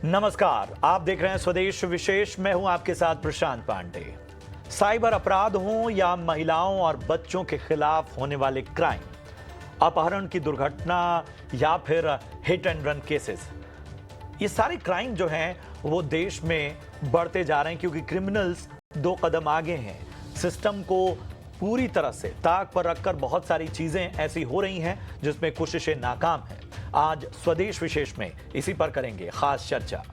नमस्कार, आप देख रहे हैं स्वदेश विशेष। मैं हूं आपके साथ प्रशांत पांडे। साइबर अपराध हों या महिलाओं और बच्चों के खिलाफ होने वाले क्राइम, अपहरण की दुर्घटना या फिर हिट एंड रन केसेस, ये सारे क्राइम जो हैं वो देश में बढ़ते जा रहे हैं क्योंकि क्रिमिनल्स दो कदम आगे हैं। सिस्टम को पूरी तरह से ताक पर रखकर बहुत सारी चीजें ऐसी हो रही हैं जिसमें कोशिशें नाकाम हैं। आज स्वदेश विशेष में इसी पर करेंगे खास चर्चा।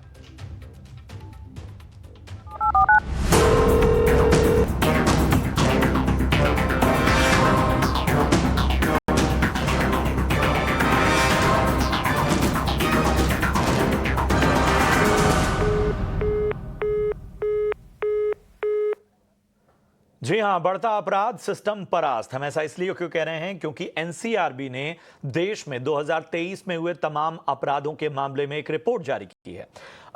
जी हां, बढ़ता अपराध सिस्टम परास्त। हम ऐसा इसलिए क्यों कह रहे हैं क्योंकि एनसीआरबी ने देश में 2023 में हुए तमाम अपराधों के मामले में एक रिपोर्ट जारी की है।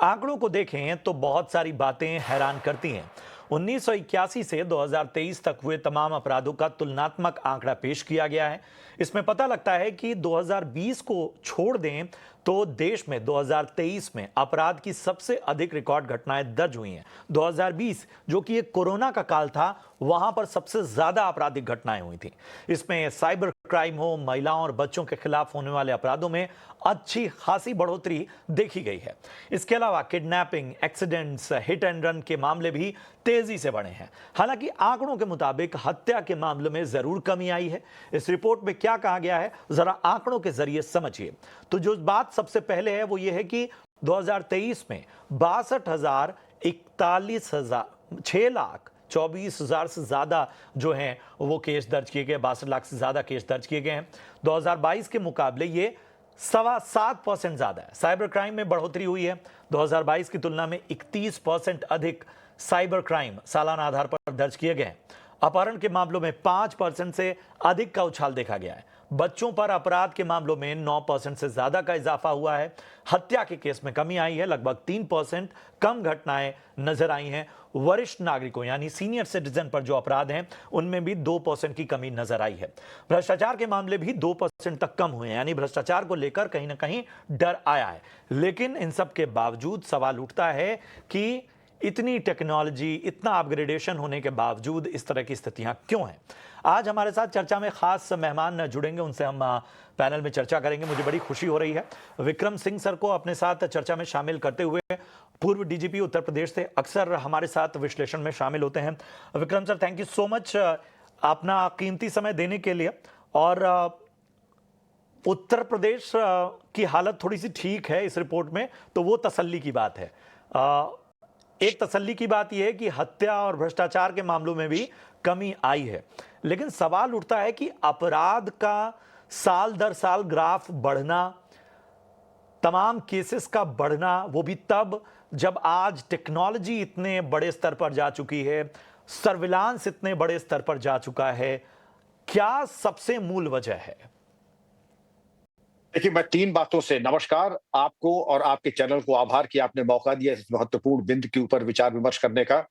आंकड़ों को देखें तो बहुत सारी बातें हैरान करती हैं। 1981 से 2023 तक हुए तमाम अपराधों का तुलनात्मक आंकड़ा पेश किया गया है। इसमें पता लगता है कि 2020 को छोड़ दें तो देश में 2023 में अपराध की सबसे अधिक रिकॉर्ड घटनाएं दर्ज हुई हैं। 2020 जो कि एक कोरोना का काल था, वहां पर सबसे ज्यादा आपराधिक घटनाएं हुई थी। इसमें साइबर क्राइम हो, महिलाओं और बच्चों के खिलाफ होने वाले अपराधों में अच्छी खासी बढ़ोतरी देखी गई है। इसके अलावा kidnapping, accidents, hit and run के मामले भी तेजी से बढ़े हैं। हालांकि आंकड़ों के मुताबिक हत्या के मामले में जरूर कमी आई है। इस रिपोर्ट में क्या कहा गया है, जरा आंकड़ों के जरिए समझिए। तो जो बात सबसे पहले है वो ये है कि 2023 में 6,24,000 से ज्यादा जो हैं वो केस दर्ज किए गए, 62 लाख से ज्यादा केस दर्ज किए गए हैं। 2022 के मुकाबले ये 7.25% ज्यादा है। साइबर क्राइम में बढ़ोतरी हुई है। 2022 की तुलना में 31% अधिक साइबर क्राइम सालाना आधार पर दर्ज किए गए हैं। अपहरण के मामलों में 5% से अधिक का उछाल देखा गया है। बच्चों पर अपराध के मामलों में 9% से ज्यादा का इजाफा हुआ है। हत्या के केस में कमी आई है, लगभग 3% कम घटनाएं नजर आई हैं। वरिष्ठ नागरिकों यानी सीनियर सिटीजन पर जो अपराध हैं उनमें भी 2% की कमी नजर आई है। भ्रष्टाचार के मामले भी 2% तक कम हुए हैं, यानी भ्रष्टाचार को लेकर कहीं ना कहीं डर आया है। लेकिन इन सब के बावजूद सवाल उठता है कि इतनी टेक्नोलॉजी, इतना अपग्रेडेशन होने के बावजूद इस तरह की स्थितियां क्यों हैं। आज हमारे साथ चर्चा में खास मेहमान जुड़ेंगे, उनसे हम पैनल में चर्चा करेंगे। मुझे बड़ी खुशी हो रही है विक्रम सिंह सर को अपने साथ चर्चा में शामिल करते हुए। पूर्व डीजीपी उत्तर प्रदेश से अक्सर हमारे साथ विश्लेषण में शामिल होते हैं। Vikram sir, thank you so much अपना कीमती समय देने के लिए। और उत्तर प्रदेश की हालत थोड़ी सी ठीक है इस रिपोर्ट में, तो वो तसल्ली की बात है। एक तसल्ली की बात यह है कि हत्या और भ्रष्टाचार के मामलों में भी कमी आई है। लेकिन सवाल उठता है कि अपराध का साल दर साल ग्राफ बढ़ना, तमाम केसेस का बढ़ना, वो भी तब जब आज टेक्नोलॉजी इतने बड़े स्तर पर जा चुकी है, सर्विलांस इतने बड़े स्तर पर जा चुका है। क्या सबसे मूल वजह है? देखिए, मैं 3 बातों से नमस्कार आपको और आपके चैनल को आभार कि आपने मौका दिया इस महत्वपूर्ण बिंदु के ऊपर विचार-विमर्श करने का।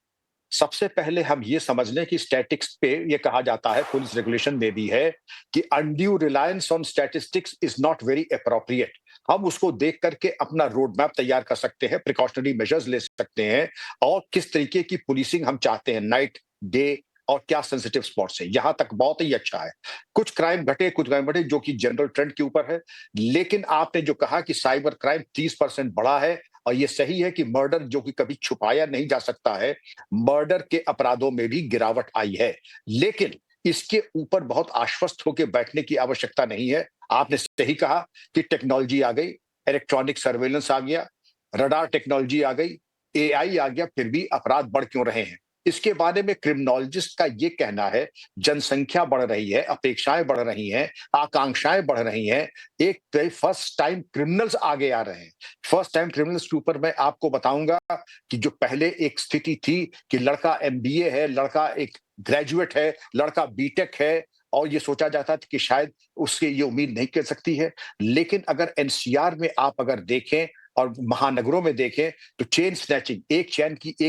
सबसे पहले हम ये समझ लें कि स्टैटिस्टिक्स पे ये कहा जाता है, पुलिस रेगुलेशन में भी है कि undue reliance on statistics is not very appropriate. हम उसको देख कर के अपना रोड मैप तैयार कर सकते हैं, प्रिकॉशनरी मेजर्स ले सकते हैं और किस तरीके की पुलिसिंग हम चाहते हैं, नाइट, डे और क्या सेंसिटिव स्पॉट्स है, यहाँ तक बहुत ही अच्छा है। कुछ क्राइम घटे, कुछ क्राइम बढ़े जो कि जनरल ट्रेंड के ऊपर है। लेकिन आपने जो कहा कि साइबर क्राइम 30% बढ़ा है और ये सही है कि मर्डर जो कि कभी छुपाया नहीं जा सकता है, मर्डर के अपराधों में भी गिरावट आई है। लेकिन इसके ऊपर बहुत आश्वस्त होकर बैठने की आवश्यकता नहीं है। आपने सही कहा कि टेक्नोलॉजी आ गई, इलेक्ट्रॉनिक सर्वेलेंस आ गया, रडार टेक्नोलॉजी आ गई, एआई आ गया, फिर भी अपराध बढ़ क्यों रहे हैं? इसके बारे में क्रिमिनोलॉजिस्ट का ये कहना है, जनसंख्या बढ़ रही है, अपेक्षाएं बढ़ रही हैं, आकांक्षाएं बढ़ रही हैं। एक फर्स्ट टाइम क्रिमिनल्स आगे आ रहे हैं। फर्स्ट टाइम क्रिमिनल्स के ऊपर मैं आपको बताऊंगा कि जो पहले एक स्थिति थी कि लड़का एमबीए है, लड़का एक ग्रेजुएट है, लड़का बीटेक है और ये सोचा जाता था कि शायद उससे ये उम्मीद नहीं कर सकती है। लेकिन अगर एनसीआर में आप अगर देखें और महानगरों में देखें तो चेन स्नैचिंग, एक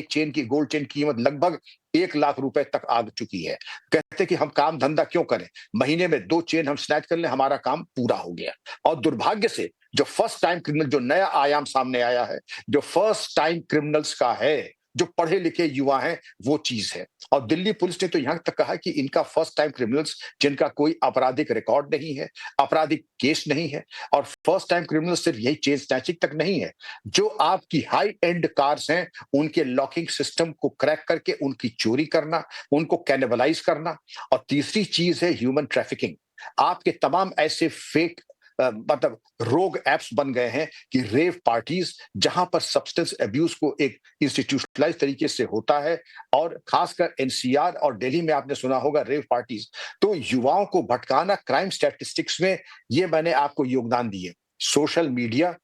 चेन की गोल्ड चेन की कीमत लगभग 1 लाख रुपए तक आ चुकी है। कहते कि हम काम धंधा क्यों करें, महीने में 2 चेन हम स्नैच कर लें, हमारा काम पूरा हो गया। और दुर्भाग्य से जो फर्स्ट टाइम क्रिमिनल, जो नया आयाम सामने आया है, जो फर्स्ट टाइम क्रिमिनल्स का है, जो पढ़े लिखे युवा हैं, वो चीज है। और दिल्ली पुलिस ने तो यहां तक कहा कि इनका फर्स्ट टाइम क्रिमिनल्स जिनका कोई आपराधिक रिकॉर्ड नहीं है, आपराधिक केस नहीं है, और फर्स्ट टाइम क्रिमिनल्स सिर्फ यही चेन स्नैचिंग तक नहीं है, जो आपकी हाई एंड कार्स हैं उनके लॉकिंग सिस्टम को क्रैक करके उनकी चोरी करना, उनको कैनिबलाइज करना। और तीसरी चीज है ह्यूमन ट्रैफिकिंग। आपके तमाम ऐसे फेक मतलब रोग एप्स बन गए हैं कि रेव पार्टीज, जहां पर सब्सटेंस अब्यूज को एक इंस्टीट्यूशनलाइज तरीके से होता है, और खासकर एनसीआर और दिल्ली में आपने सुना होगा रेव पार्टीज, तो युवाओं को भटकाना क्राइम स्टैटिस्टिक्स में ये मैंने आपको योगदान दिए। सोशल मीडिया,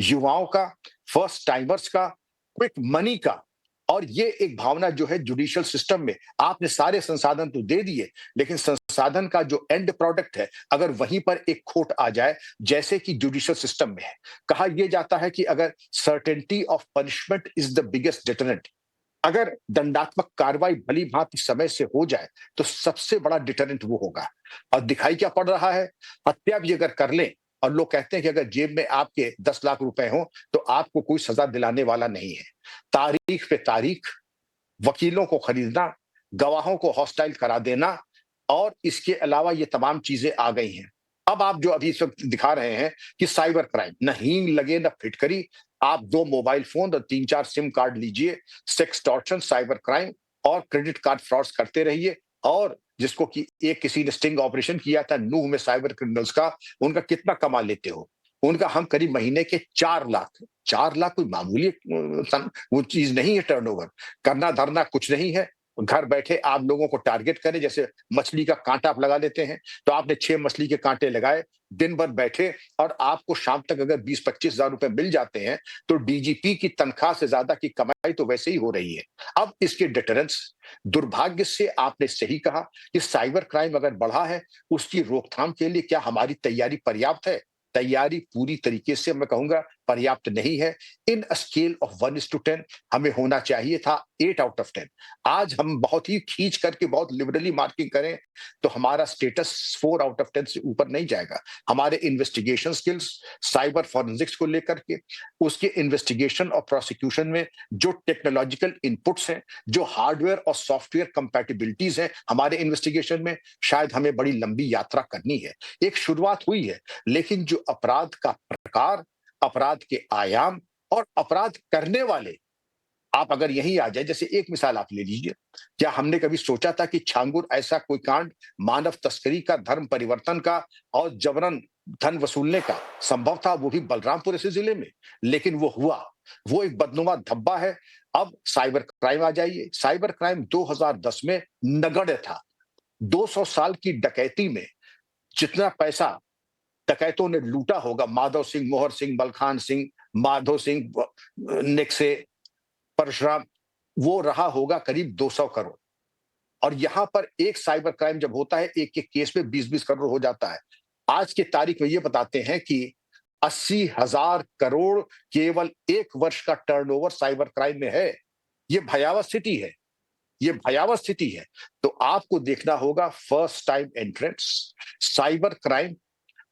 युवाओं का, फर्स्ट टाइमर्स का, क्विक मनी का, और ये एक भावना जो है जुडिशियल सिस्टम में, आपने सारे संसाधन तो दे दिए, लेकिन संसाधन का जो एंड प्रोडक्ट है, अगर वहीं पर एक खोट आ जाए, जैसे कि जुडिशियल सिस्टम में है। कहा यह जाता है कि अगर certainty of punishment is the biggest deterrent, अगर दंडात्मक कार्रवाई भली भांति समय से हो जाए तो सबसे बड़ा डिटरेंट वो होगा। और दिखाई क्या पड़ रहा है, हत्या भी अगर कर लें, और लोग कहते हैं कि अगर जेब में आपके 10 लाख रुपए हो तो आपको कोई सजा दिलाने वाला नहीं है। तारीख पे तारीख, वकीलों को खरीदना, गवाहों को हॉस्टाइल करा देना, और इसके अलावा ये तमाम चीजें आ गई हैं। अब आप जो अभी इस वक्त दिखा रहे हैं कि साइबर क्राइम, न हींग लगे न फिटकरी, आप 2 मोबाइल फोन और 3-4 सिम कार्ड लीजिए, सेक्सटॉर्शन, साइबर क्राइम और क्रेडिट कार्ड फ्रॉड्स करते रहिए। और जिसको कि एक किसी ने स्टिंग ऑपरेशन किया था नूह में साइबर क्रिमिनल्स का, उनका कितना कमा लेते हो, उनका हम करीब महीने के 4 लाख कोई मामूली वो चीज नहीं है। टर्नओवर करना धरना कुछ नहीं है। घर बैठे आप लोगों को टारगेट करें, जैसे मछली का कांटा आप लगा लेते हैं, तो आपने 6 मछली के कांटे लगाए, दिन भर बैठे, और आपको शाम तक अगर 20-25 हजार रुपए मिल जाते हैं, तो डीजीपी की तनख्वाह से ज्यादा की कमाई तो वैसे ही हो रही है। अब इसके डिटरेंस, दुर्भाग्य से आपने सही कहा कि साइबर क्राइम अगर बढ़ा है, उसकी रोकथाम के लिए क्या हमारी तैयारी पर्याप्त है? तैयारी पूरी तरीके से मैं कहूंगा पर्याप्त नहीं है। इन अ स्केल ऑफ 1:10 हमें होना चाहिए था 8 आउट ऑफ 10। आज हम बहुत ही खींच करके बहुत लिबरली मार्किंग करें तो हमारा स्टेटस 4 आउट ऑफ 10 से ऊपर नहीं जाएगा। हमारे इन्वेस्टिगेशन स्किल्स, साइबर फॉरेंसिक्स को लेकर के, उसके इन्वेस्टिगेशन और प्रोसिक्यूशन में जो टेक्नोलॉजिकल इनपुट्स हैं, जो हार्डवेयर और सॉफ्टवेयर कंपैटिबिलिटीज हैं हमारे इन्वेस्टिगेशन में, शायद हमें बड़ी लंबी यात्रा करनी है। एक शुरुआत हुई है, लेकिन जो अपराध का प्रकार, अपराध के आयाम और अपराध करने वाले, आप अगर यहीं आ जाए, जैसे एक मिसाल आप ले लीजिए, क्या हमने कभी सोचा था कि छांगुर ऐसा कोई कांड, मानव तस्करी का, धर्म परिवर्तन का और जबरन धन वसूलने का संभव था, वो भी बलरामपुर ऐसे जिले में? लेकिन वो हुआ। वो एक बदनुमा धब्बा है। अब साइबर क्राइम आ जाइए। साइबर क्राइम 2010 में नगण्य था। 200 साल की डकैती में जितना पैसा डकैतों ने लूटा होगा, माधव सिंह, मोहर सिंह, बलखान सिंह, माधव सिंह, नेक्से, परशुराम, वो रहा होगा करीब 200 करोड़। और यहां पर एक साइबर क्राइम जब होता है, एक एक केस में 20-20 करोड़ हो जाता है। आज की तारीख में ये बताते हैं कि 80,000 करोड़ केवल 1 वर्ष का टर्नओवर साइबर क्राइम में है। ये भयावह स्थिति है। ये भयावह स्थिति है। तो आपको देखना होगा first time entrance, cyber crime,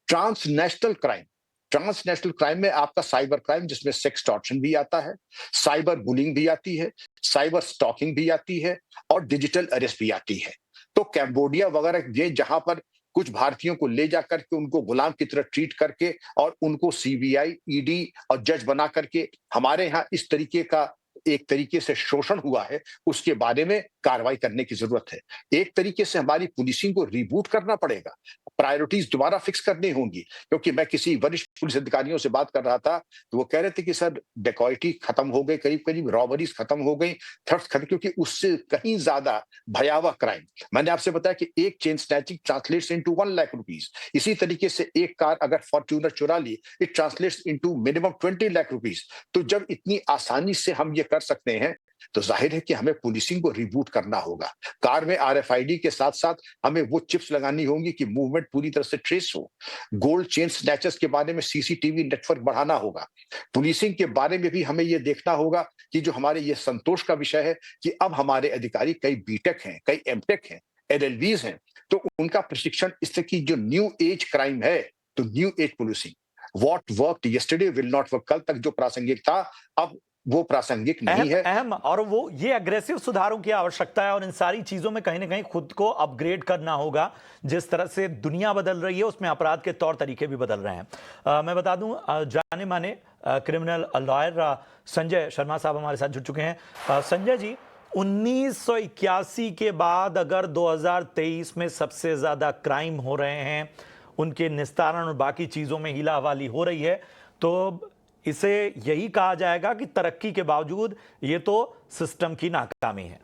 transnational crime. Transnational crime में आपका साइबर क्राइम, जिसमें सेक्सटॉर्शन भी आता है, साइबर बुलिंग भी आती है, साइबर स्टॉकिंग भी आती है, और डिजिटल अरेस्ट भी आती है। तो कैम्बोडिया वगैरह, ये जहां पर कुछ भारतीयों को ले जाकर के उनको गुलाम की तरह ट्रीट करके और उनको सीबीआई, ईडी और जज बना करके हमारे यहाँ इस तरीके का एक तरीके से शोषण हुआ है, उसके बारे में कार्रवाई करने की जरूरत है। एक तरीके से हमारी पुलिसिंग को रिबूट करना पड़ेगा, प्रायोरिटीज दोबारा फिक्स करनी होंगी। क्योंकि मैं किसी वरिष्ठ पुलिस अधिकारियों से बात कर रहा था, तो वो कह रहे थे कि सर डकैती खत्म हो गई, करीब करीब रॉबरीज खत्म हो गई, थफ्ट खत्म, क्योंकि उससे कहीं ज्यादा भयावह क्राइम। मैंने आपसे बताया कि एक chain snatching translates into 1 lakh rupees. इसी तरीके से एक कार अगर फॉर्च्यूनर चुरा ली, it translates into minimum 20 lakh rupees. तो जब इतनी आसानी से हम ये कर सकते हैं, तो जाहिर है कि हमें पुलिसिंग को रिबूट करना होगा। कार में आरएफआईडी के साथ-साथ हमें वो चिप्स लगानी होंगी कि मूवमेंट पूरी तरह से ट्रेस हो। गोल्ड चेन स्नैचर्स के बारे में सीसीटीवी नेटवर्क बढ़ाना होगा। पुलिसिंग के बारे में भी हमें ये देखना होगा कि जो हमारे ये संतोष का विषय है कि अब हमारे अधिकारी कई बीटेक हैं, कई एमटेक हैं, एलएलबीज़ हैं, तो उनका प्रशिक्षण इस तरह की जो न्यू एज क्राइम है, तो new age policing, what worked yesterday will not work, कल तक जो प्रासंगिक था, अब वो प्रासंगिक नहीं अहम है। अहम और वो ये अग्रेसिव सुधारों की आवश्यकता है और इन सारी चीजों में कहीं ना कहीं खुद को अपग्रेड करना होगा। जिस तरह से दुनिया बदल रही है उसमें अपराध के तौर तरीके भी बदल रहे हैं। मैं बता दूं, जाने माने क्रिमिनल लॉयर संजय शर्मा साहब हमारे साथ जुड़ चुके हैं। संजय जी, 1981 के बाद अगर 2023 में सबसे ज्यादा क्राइम हो रहे हैं, उनके निस्तारण और बाकी चीजों में हीला हवाली हो रही है, तो इसे यही कहा जाएगा कि तरक्की के बावजूद ये तो सिस्टम की नाकामी है।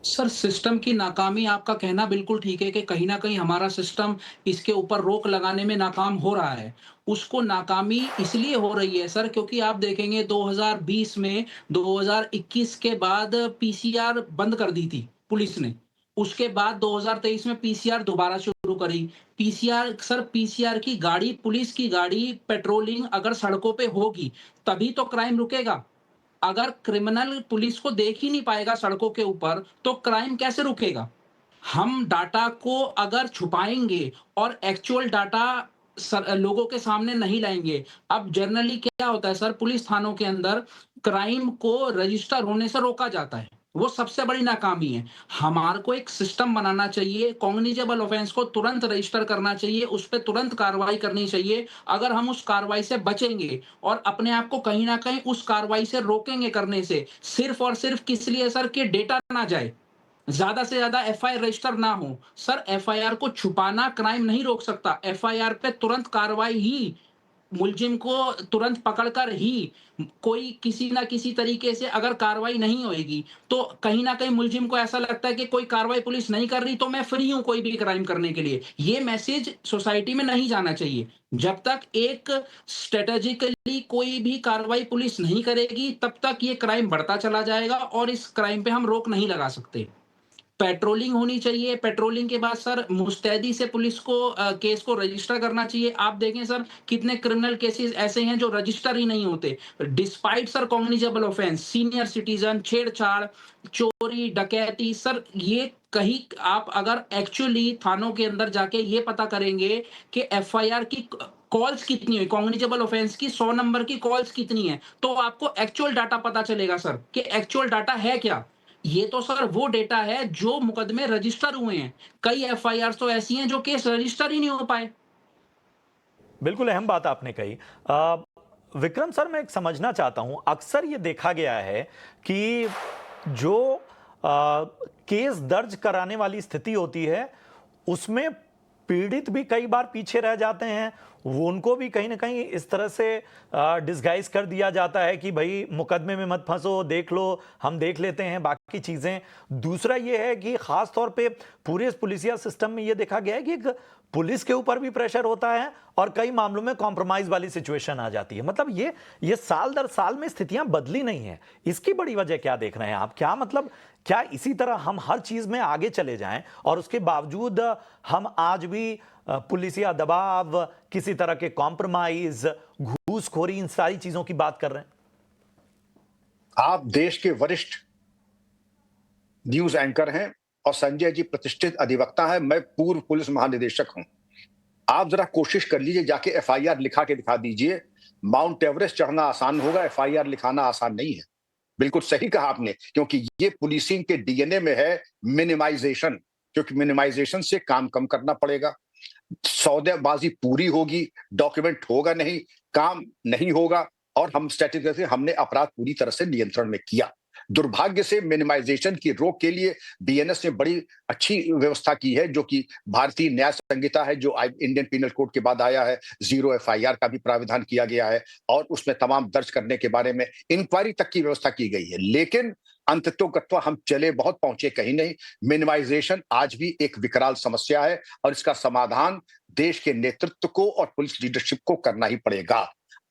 सर, सिस्टम की नाकामी आपका कहना बिल्कुल ठीक है कि कहीं न कहीं हमारा सिस्टम इसके ऊपर रोक लगाने में नाकाम हो रहा है। उसको नाकामी इसलिए हो रही है सर, क्योंकि आप देखेंगे 2020 में 2021 के बाद पीसीआर बंद कर दी थी पुलिस ने। उसके बाद 2023 में पीसीआर दोबारा शुरू करी। पीसीआर की गाड़ी, पुलिस की गाड़ी पेट्रोलिंग अगर सड़कों पे होगी, तभी तो क्राइम रुकेगा। अगर क्रिमिनल पुलिस को देख ही नहीं पाएगा सड़कों के ऊपर, तो क्राइम कैसे रुकेगा? हम डाटा को अगर छुपाएँगे और एक्चुअल डाटा लोगों के सामने नहीं लाएँगे। अब जनरली क्या होता है सर, पुलिस थानों के अंदर क्राइम को रजिस्टर होने से रोका जाता है। वो सबसे बड़ी नाकामी है। हमारे को एक सिस्टम बनाना चाहिए, कॉग्निजेबल ऑफेंस को तुरंत रजिस्टर करना चाहिए, उस पे तुरंत कार्रवाई करनी चाहिए। अगर हम उस कार्रवाई से बचेंगे और अपने आप को कहीं न कहीं उस कार्रवाई से रोकेंगे करने से, सिर्फ़ और सिर्फ़ किस लिए सर, कि डेटा ना जाए। ज़्यादा से ज़्यादा एफआईआर रजिस्टर ना हो। सर, एफआईआर को छुपाना क्राइम नहीं रोक सकता। एफआईआर पे तुरंत कार्रवाई ही, मुल्जिम को तुरंत पकड़कर ही, कोई किसी न किसी तरीके से अगर कार्रवाई नहीं होएगी, तो कहीं न कहीं मुल्जिम को ऐसा लगता है कि कोई कार्रवाई पुलिस नहीं कर रही, तो मैं फ्री हूँ कोई भी क्राइम करने के लिए। ये मैसेज सोसाइटी में नहीं जाना चाहिए। जब तक एक स्ट्रैटेजिकली कोई भी कार्रवाई पुलिस नहीं करेगी, तब तक ये क्राइम बढ़ता चला जाएगा और इस क्राइम पे हम रोक नहीं लगा सकते। पेट्रोलिंग होनी चाहिए, पेट्रोलिंग के बाद सर मुस्तैदी से पुलिस को केस को रजिस्टर करना चाहिए। आप देखें सर, कितने क्रिमिनल केसेस ऐसे हैं जो रजिस्टर ही नहीं होते। Despite sir cognizable offence, senior citizen, छेड़छाड़, चोरी, डकैती, सर ये कहीं आप अगर एक्चुअली थानों के अंदर जाके ये पता करेंगे कि एफआईआर की कॉल्स कितनी हुई, कॉग्निजेबल ऑफेंस की 100 नंबर की कॉल्स कितनी है, तो आपको एक्चुअल डाटा पता चलेगा सर कि एक्चुअल डाटा है क्या। ये तो सर वो डेटा है जो मुकदमे रजिस्टर हुए हैं। कई एफआईआर तो ऐसी हैं जो केस रजिस्टर ही नहीं हो पाए। बिल्कुल अहम बात आपने कही। विक्रम सर, मैं एक समझना चाहता हूं, अक्सर ये देखा गया है कि जो केस दर्ज कराने वाली स्थिति होती है उसमें पीड़ित भी कई बार पीछे रह जाते हैं। वो उनको भी कहीं ना कहीं इस तरह से डिस्गाइज कर दिया जाता है कि भाई मुकदमे में मत फंसो, देख लो, हम देख लेते हैं बाकी चीजें। दूसरा ये है कि खास तौर पे पूरे पुलिसिया सिस्टम में ये देखा गया है कि एक पुलिस के ऊपर भी प्रेशर होता है और कई मामलों में कॉम्प्रोमाइज वाली सिचुएशन आ जाती है। मतलब ये साल दर साल में स्थितियां बदली नहीं है। इसकी बड़ी वजह क्या देख रहे हैं आप? क्या मतलब, क्या इसी तरह हम हर चीज में आगे चले जाएं और उसके बावजूद हम आज भी पुलिसिया दबाव, किसी तरह के कॉम्प्रोमाइज, घूसखोरी, इन सारी चीजों की बात कर रहे हैं? आप देश के वरिष्ठ न्यूज़ एंकर हैं और संजय जी प्रतिष्ठित अधिवक्ता हैं, मैं पूर्व पुलिस महानिदेशक हूं। आप जरा कोशिश कर लीजिए, जाके एफआईआर लिखा के दिखा दीजिए। माउंट एवरेस्ट चढ़ना आसान होगा, एफआईआर लिखाना आसान नहीं है। बिल्कुल सही कहा आपने, क्योंकि ये पुलिसिंग के डीएनए में है मिनिमाइजेशन, क्योंकि मिनिमाइजेशन से काम कम करना पड़ेगा। सौदेबाजी पूरी होगी, डॉक्यूमेंट होगा नहीं, काम नहीं होगा और हम स्ट्रेटेजी हमने अपराध पूरी तरह से नियंत्रण में किया। दुर्भाग्य से मिनिमाइजेशन की रोक के लिए बीएनएस ने बड़ी अच्छी व्यवस्था की है, जो कि भारतीय न्याय संहिता है, जो इंडियन पिनल कोड के बाद आया है। जीरो एफआईआर का भी प्राविधान किया गया है और उसमें तमाम दर्ज करने के बारे में इंक्वायरी तक की व्यवस्था की गई है। लेकिन अंततोगत्वा हम चले बहुत, पहुंचे कहीं नहीं। मिनिमाइजेशन आज भी एक विकराल समस्या है और इसका समाधान देश के नेतृत्व को और पुलिस लीडरशिप को करना ही पड़ेगा।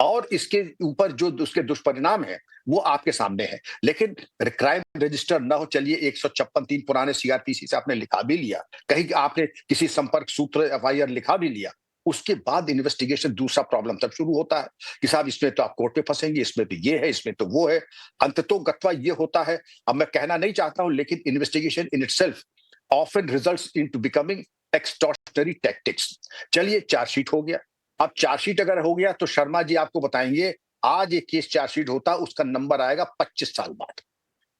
और इसके ऊपर जो उसके दुष्परिणाम है वो आपके सामने है। लेकिन क्राइम रजिस्टर ना हो, चलिए 156 3 पुराने सीआरपीसी से आपने लिखा भी लिया, कहीं आपने किसी संपर्क सूत्र एफआईआर लिखा भी लिया, उसके बाद इन्वेस्टिगेशन दूसरा प्रॉब्लम तब शुरू होता है कि साहब इसमें तो आप कोर्ट में फंसेंगे, इसमें तो ये है, इसमें तो वो है। अंततोगत्वा ये होता है, अब मैं कहना नहीं चाहता हूं, लेकिन investigation in itself often results into becoming extortionary tactics. चलिए चार्जशीट हो गया। अब चार्जशीट अगर हो गया तो शर्मा जी आपको बताएंगे, आज एक केस चार्जशीट होता, उसका नंबर आएगा 25 साल बाद।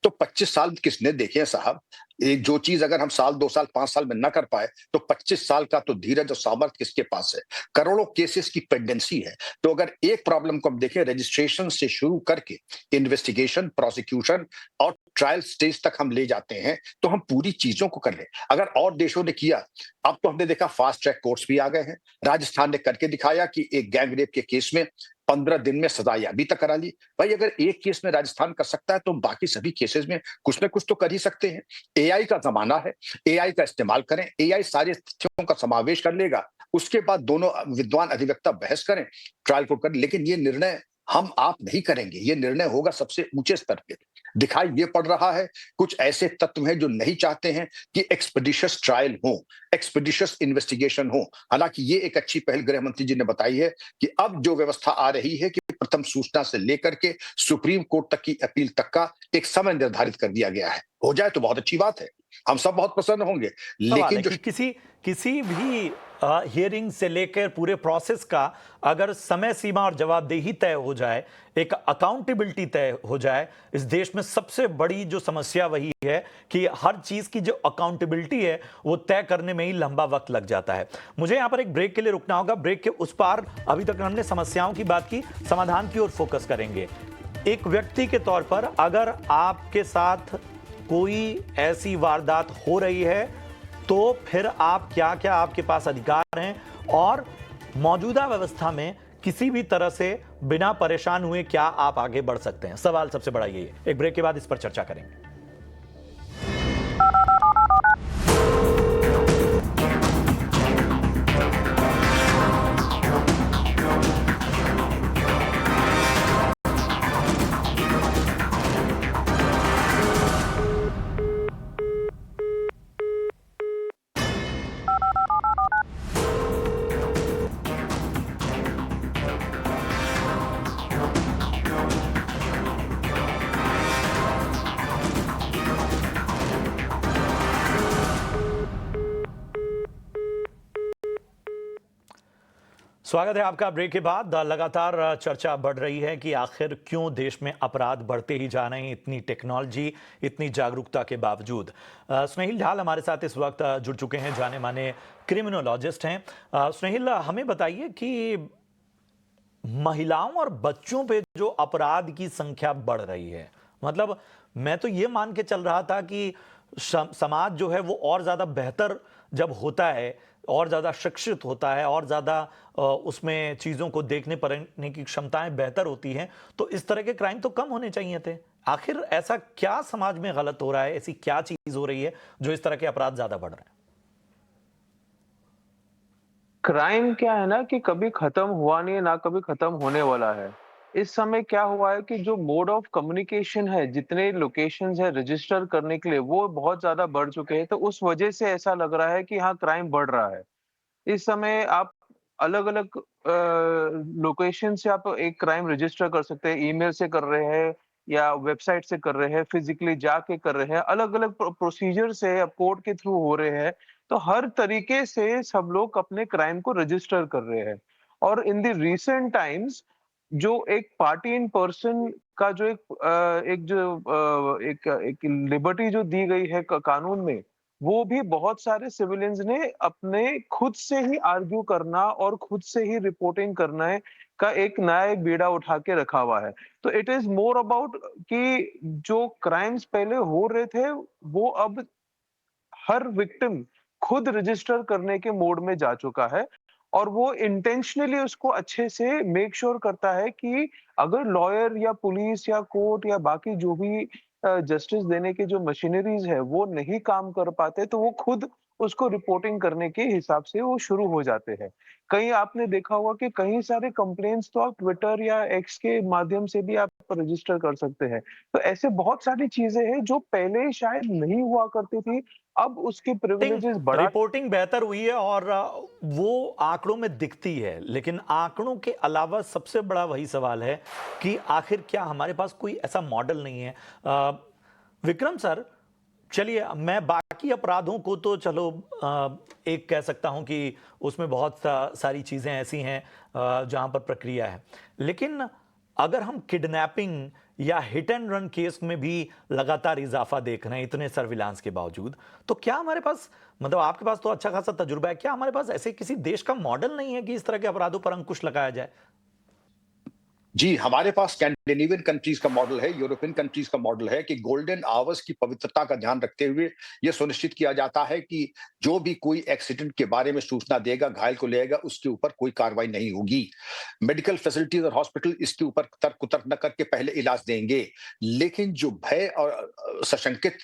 तो 25 साल किसने देखे हैं साहब? एक जो चीज अगर हम साल 2 साल 5 साल में ना कर पाए, तो 25 साल का तो धीरज और सामर्थ्य किसके पास है? करोड़ों केसेस की पेंडेंसी है। तो अगर एक प्रॉब्लम को हम देखें, रजिस्ट्रेशन से शुरू करके इन्वेस्टिगेशन, प्रोसिक्यूशन और ट्रायल स्टेज तक हम ले जाते हैं, तो हम पूरी चीजों को कर लें। अगर और देशों ने किया, अब तो हमने देखा फास्ट ट्रैक कोर्ट्स भी आ गए हैं। राजस्थान ने करके दिखाया कि एक गैंग रेप के केस में 15 दिन में सजा याबी तक करा ली। भाई अगर एक केस में राजस्थान कर सकता है, तो बाकी सभी केसेस में कुछ ना कुछ तो कर ही सकते हैं। एआई का जमाना है, एआई का इस्तेमाल करें, एआई सारे तथ्यों का समावेश कर लेगा, उसके बाद दोनों विद्वान अधिवक्ता बहस करें, ट्रायल कोर्ट करें। लेकिन ये निर्णय हम आप नहीं करेंगे, ये निर्णय होगा सबसे ऊंचे स्तर पे। दिखाई ये पड़ रहा है, कुछ ऐसे तत्व हैं जो नहीं चाहते हैं कि एक्सपेडिशियस ट्रायल हो, एक्सपेडिशियस इन्वेस्टिगेशन हो। हालांकि ये एक अच्छी पहल गृह मंत्री जी ने बताई है कि अब जो व्यवस्था आ रही है कि प्रथम सूचना से लेकर के सुप्रीम कोर्ट तक की अपील तक का एक समय निर्धारित कर दिया गया है। हो जाए तो बहुत अच्छी बात है, हम सब बहुत प्रसन्न होंगे। सवाल लेकिन है जो कि किसी भी हियरिंग से लेकर पूरे प्रोसेस का अगर समय सीमा और जवाबदेही तय हो जाए, एक अकाउंटेबिलिटी तय हो जाए, इस देश में सबसे बड़ी जो समस्या वही है कि हर चीज की जो अकाउंटेबिलिटी है वो तय करने में ही लंबा वक्त लग जाता है। मुझे यहां पर एक ब्रेक के लिए रुकना होगा। ब्रेक के उस पार अभी तक हमने समस्याओं की बात की, समाधान की ओर फोकस करेंगे। एक व्यक्ति के तौर पर अगर आपके साथ कोई ऐसी वारदात हो रही है, तो फिर आप क्या क्या आपके पास अधिकार हैं और मौजूदा व्यवस्था में किसी भी तरह से बिना परेशान हुए क्या आप आगे बढ़ सकते हैं? सवाल सबसे बड़ा यही है। एक ब्रेक के बाद इस पर चर्चा करेंगे। स्वागत है आपका ब्रेक के बाद। लगातार चर्चा बढ़ रही है कि आखिर क्यों देश में अपराध बढ़ते ही जा रहे हैं, इतनी टेक्नोलॉजी, इतनी जागरूकता के बावजूद। स्नेहिल ढाल हमारे साथ इस वक्त जुड़ चुके हैं, जाने माने क्रिमिनोलॉजिस्ट हैं। स्नेहिल, हमें बताइए कि महिलाओं और बच्चों पे जो अपराध की संख्या बढ़ रही है, मतलब मैं तो ये मान के चल रहा था कि समाज जो है वो और ज्यादा बेहतर जब होता है, और ज्यादा शिक्षित होता है, और ज्यादा उसमें चीजों को देखने पढ़ने की क्षमताएं बेहतर होती हैं, तो इस तरह के क्राइम तो कम होने चाहिए थे। आखिर ऐसा क्या समाज में गलत हो रहा है, ऐसी क्या चीज हो रही है जो इस तरह के अपराध ज्यादा बढ़ रहे हैं? क्राइम क्या है ना कि कभी खत्म हुआ नहीं है, ना कभी खत्म होने वाला है। इस समय क्या हुआ है कि जो मोड ऑफ कम्युनिकेशन है, जितने लोकेशंस है रजिस्टर करने के लिए, वो बहुत ज्यादा बढ़ चुके हैं। तो उस वजह से ऐसा लग रहा है कि हाँ, क्राइम बढ़ रहा है। इस समय आप अलग-अलग लोकेशन से आप एक क्राइम रजिस्टर कर सकते हैं। ईमेल से कर रहे हैं या वेबसाइट से कर रहे हैं, फिजिकली जाके कर रहे हैं। अलग-अलग प्रोसीजर से अब कोर्ट के थ्रू हो रहे हैं। तो हर तरीके से सब लोग अपने क्राइम को रजिस्टर कर रहे हैं। और इन द रिसेंट टाइम्स जो एक पार्टी इन पर्सन का जो एक लिबर्टी जो दी गई है कानून में, वो भी बहुत सारे सिविलियंस ने अपने खुद से ही आर्ग्यू करना और खुद से ही रिपोर्टिंग करना है का एक नया एक बीड़ा उठा के रखा हुआ है। तो इट इज मोर अबाउट कि जो क्राइम्स पहले हो रहे थे, वो अब हर विक्टिम खुद रजिस्टर करने के मोड में जा चुका है और वो इंटेंशनली उसको अच्छे से मेक श्योर करता है कि अगर लॉयर या पुलिस या कोर्ट या बाकी जो भी जस्टिस देने के जो मशीनरीज है वो नहीं काम कर पाते, तो वो खुद उसको रिपोर्टिंग करने के हिसाब से वो शुरू हो जाते हैं। कहीं आपने देखा होगा कि कई सारे कंप्लेंट्स तो आप ट्विटर या एक्स के माध्यम से भी आप रजिस्टर कर सकते हैं। तो ऐसे बहुत सारी चीजें हैं जो पहले शायद नहीं हुआ करती थी, अब उसके प्रिविलेजेस बढ़ा। रिपोर्टिंग बेहतर हुई है और वो आंकड़ों में दिखती है, लेकिन आंकड़ों के अलावा सबसे बड़ा वही सवाल है कि आखिर क्या हमारे पास कोई ऐसा मॉडल नहीं है। विक्रम सर, चलिए मैं बाकी अपराधों को तो चलो एक कह सकता हूं कि उसमें बहुत सारी चीजें ऐसी हैं जहां पर प्रक्रिया है, लेकिन अगर हम किडनैपिंग या हिट एंड रन केस में भी लगातार इजाफा देख रहे हैं इतने सर्विलांस के बावजूद, तो क्या हमारे पास, मतलब आपके पास तो अच्छा खासा तजुर्बा है, क्या हमारे पास ऐसे किसी देश का मॉडल नहीं है कि इस तरह के अपराधों पर अंकुश लगाया जाए? जी, हमारे पास स्कैंडिनेवियन कंट्रीज का मॉडल है, यूरोपियन कंट्रीज का मॉडल है कि गोल्डन आवर्स की पवित्रता का ध्यान रखते हुए यह सुनिश्चित किया जाता है कि जो भी कोई एक्सीडेंट के बारे में सूचना देगा, घायल को लेगा, उसके ऊपर कोई कार्रवाई नहीं होगी। मेडिकल फैसिलिटीज और हॉस्पिटल इसके ऊपर तर्क न करके पहले इलाज देंगे। लेकिन जो भय और सशंकित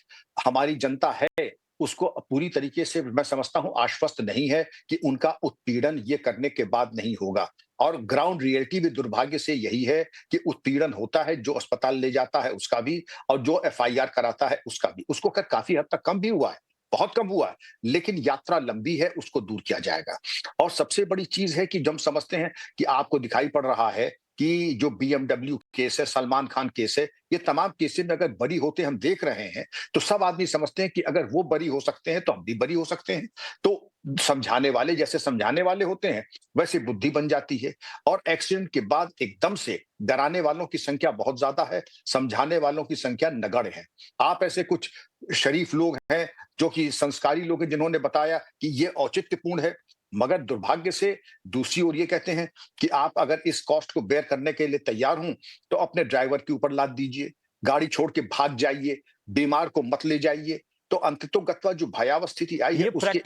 हमारी जनता है, उसको पूरी तरीके से मैं समझता हूं आश्वस्त नहीं है कि उनका उत्पीड़न ये करने के बाद नहीं होगा। और ग्राउंड रियलिटी भी दुर्भाग्य से यही है कि उत्पीड़न होता है, जो अस्पताल ले जाता है उसका भी, और जो एफआईआर कराता है उसका भी। उसको काफी हद तक कम भी हुआ है, बहुत कम हुआ है, लेकिन यात्रा लंबी है, उसको दूर किया जाएगा। और सबसे बड़ी चीज है कि जो हम समझते हैं कि आपको दिखाई पड़ रहा है कि जो बीएमडब्ल्यू केस है, सलमान खान केस है, ये तमाम केसेस में अगर बरी होते हम देख रहे हैं, तो सब आदमी समझते हैं कि अगर वो बरी हो सकते हैं तो हम भी बरी हो सकते हैं। तो समझाने वाले जैसे समझाने वाले होते हैं, वैसे बुद्धि बन जाती है। और एक्सीडेंट के बाद एकदम से डराने वालों की संख्या बहुत ज्यादा है, समझाने वालों की संख्या नगण्य है। आप ऐसे कुछ शरीफ लोग हैं, जो कि संस्कारी लोग हैं, जिन्होंने बताया कि ये औचित्यपूर्ण है, मगर दुर्भाग्य से दूसरी ओर ये कहते हैं कि आप अगर इस कॉस्ट को बेयर करने के लिए तैयार हूं, तो अपने ड्राइवर के ऊपर लाद दीजिए, गाड़ी छोड़ के भाग जाइए, बीमार को मत ले जाइए। तो अंततोगत्वा जो भयावह स्थिति आई है उसके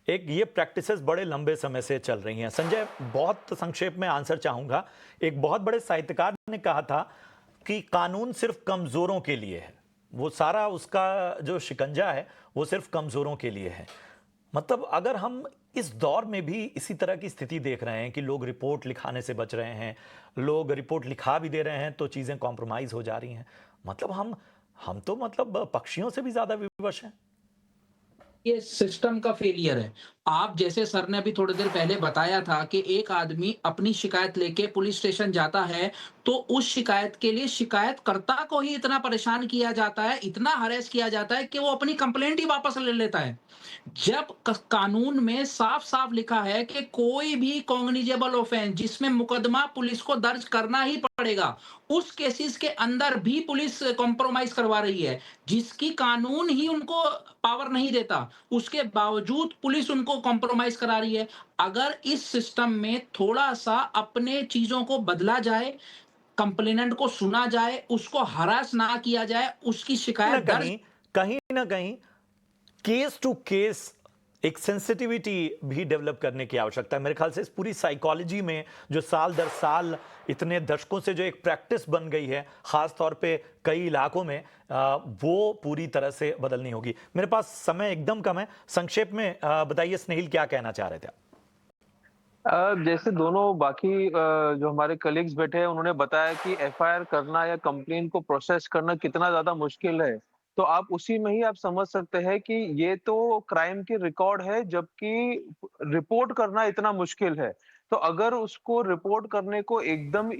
ये प्रैक्टिसेस बड़े लंबे समय से चल रही हैं। संजय, बहुत संक्षेप में आंसर चाहूंगा। एक बहुत बड़े साहित्यकार ने कहा था कि कानून सिर्फ कमजोरों के लिए है, वो सारा उसका जो शिकंजा है वो सिर्फ कमजोरों के लिए है। मतलब अगर हम इस दौर में भी इसी तरह की स्थिति देख रहे हैं कि लोग रिपोर्ट लिखाने से बच रहे हैं, लोग रिपोर्ट लिखा भी दे रहे हैं तो चीजें कॉम्प्रोमाइज हो जा रही हैं, मतलब हम तो मतलब पक्षियों से भी ज्यादा विवश हैं। ये सिस्टम का फेलियर है। आप जैसे सर ने अभी थोड़ी देर पहले बताया था कि एक आदमी अपनी शिकायत लेके पुलिस स्टेशन जाता है, तो उस शिकायत के लिए शिकायतकर्ता को ही इतना परेशान किया जाता है, इतना हरेस किया जाता है कि वो अपनी कंप्लेंट ही वापस ले लेता है। जब कानून में साफ-साफ लिखा है कि कोई भी कॉग्निजेबल ऑफेंस जिसमें मुकदमा पुलिस को दर्ज करना ही पड़ेगा, उस केसेस के अंदर भी पुलिस कॉम्प्रोमाइज करवा रही है, जिसकी कानून ही उनको पावर नहीं देता, उसके बावजूद पुलिस उनको कॉम्प्रोमाइज करा रही है। अगर इस सिस्टम में थोड़ा-सा अपने चीज़ों को बदला जाए, कंप्लेनेंट को सुना जाए, उसको हरास ना किया जाए, उसकी शिकायत दर्ज कहीं ना कहीं केस टू केस एक सेंसिटिविटी भी डेवलप करने की आवश्यकता है। मेरे ख्याल से इस पूरी साइकोलॉजी में जो साल दर साल इतने दशकों से जो एक प्रैक्टिस बन गई है, खास तौर पे कई इलाकों में, वो पूरी तरह से बदलनी होगी। मेरे पास समय एकदम कम है, संक्षेप में बताइए स्नेहिल, क्या कहना चाह रहे थे आप? जैसे दोनों बाकी जो हमारे कलीग्स बैठे हैं उन्होंने बताया कि एफआईआर करना या कंप्लेंट को प्रोसेस करना कितना ज्यादा मुश्किल है, तो आप उसी में ही आप समझ सकते हैं कि ये तो क्राइम की रिकॉर्ड है, जबकि रिपोर्ट करना इतना मुश्किल है। तो अगर उसको रिपोर्ट करने को एकदम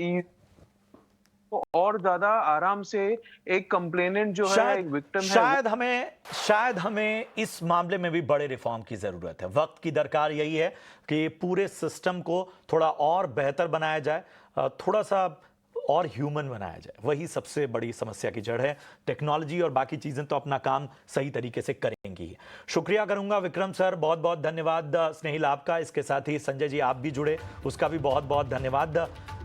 तो और ज्यादा आराम से एक कंप्लेनेंट जो है, एक विक्टिम है, शायद हमें इस मामले में भी बड़े रिफॉर्म की जरूरत है। वक्त की दरकार यही है कि पूरे सिस्टम को थोड़ा और बेहतर बनाया जाए, थोड़ा सा और ह्यूमन बनाया जाए। वही सबसे बड़ी समस्या की जड़ है। टेक्नोलॉजी और बाकी चीजें तो अपना काम सही तरीके से करेंगी। शुक्रिया करूंगा विक्रम सर, बहुत बहुत धन्यवाद। स्नेहिल आपका, इसके साथ ही संजय जी आप भी जुड़े, उसका भी बहुत बहुत धन्यवाद।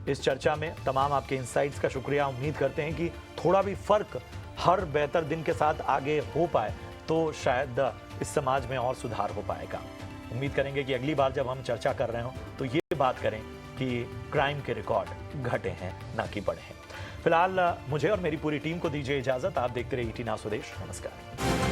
इस चर्चा में तमाम आपके इंसाइट्स का शुक्रिया। उम्मीद करते हैं कि थोड़ा भी फर्क हर बेहतर दिन के साथ आगे हो पाए तो शायद इस समाज में और सुधार हो पाएगा। उम्मीद करेंगे कि अगली बार जब हम चर्चा कर रहे हो तो ये बात करें कि क्राइम के रिकॉर्ड घटे हैं ना कि बढ़े हैं। फिलहाल मुझे और मेरी पूरी टीम को दीजिए इजाजत। आप देखते रहिए ईटी नाउ स्वदेश। नमस्कार।